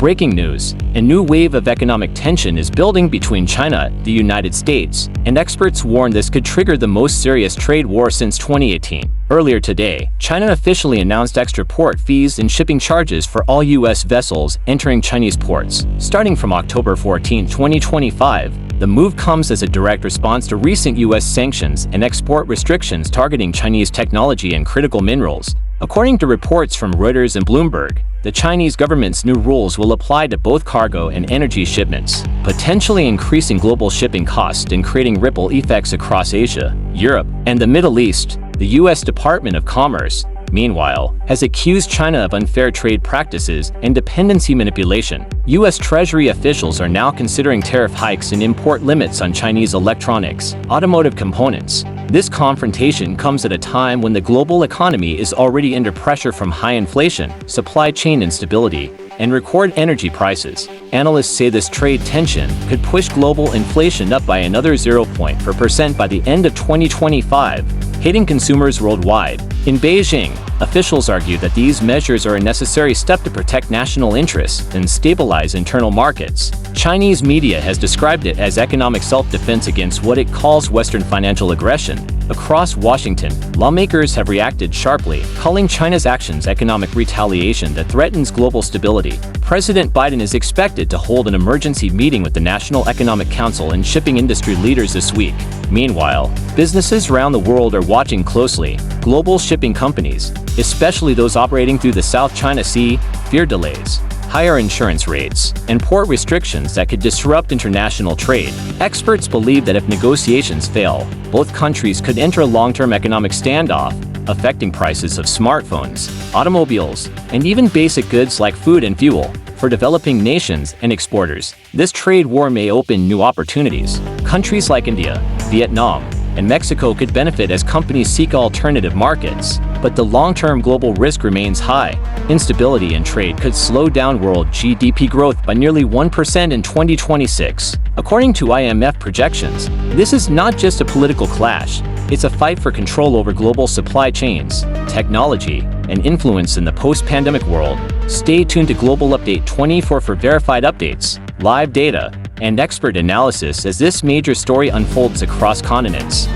Breaking news: a new wave of economic tension is building between China, the United States, and experts warn this could trigger the most serious trade war since 2018. Earlier today, China officially announced extra port fees and shipping charges for all U.S. vessels entering Chinese ports. Starting from October 14, 2025, the move comes as a direct response to recent U.S. sanctions and export restrictions targeting Chinese technology and critical minerals. According to reports from Reuters and Bloomberg, the Chinese government's new rules will apply to both cargo and energy shipments, potentially increasing global shipping costs and creating ripple effects across Asia, Europe, and the Middle East. The U.S. Department of Commerce, meanwhile, has accused China of unfair trade practices and dependency manipulation. U.S. Treasury officials are now considering tariff hikes and import limits on Chinese electronics, automotive components. This confrontation comes at a time when the global economy is already under pressure from high inflation, supply chain instability, and record energy prices. Analysts say this trade tension could push global inflation up by another 0.4% by the end of 2025, hitting consumers worldwide. In Beijing, officials argue that these measures are a necessary step to protect national interests and stabilize internal markets. Chinese media has described it as economic self-defense against what it calls Western financial aggression. Across Washington, lawmakers have reacted sharply, calling China's actions economic retaliation that threatens global stability. President Biden is expected to hold an emergency meeting with the National Economic Council and shipping industry leaders this week. Meanwhile, businesses around the world are watching closely. Global shipping companies, especially those operating through the South China Sea, fear delays, higher insurance rates, and port restrictions that could disrupt international trade. Experts believe that if negotiations fail, both countries could enter a long-term economic standoff, affecting prices of smartphones, automobiles, and even basic goods like food and fuel. For developing nations and exporters, this trade war may open new opportunities. Countries like India, Vietnam, and Mexico could benefit as companies seek alternative markets, but the long-term global risk remains high. Instability in trade could slow down world GDP growth by nearly 1% in 2026. According to IMF projections, this is not just a political clash, it's a fight for control over global supply chains, technology, and influence in the post-pandemic world. Stay tuned to Global Update 24 for verified updates, live data, and expert analysis as this major story unfolds across continents.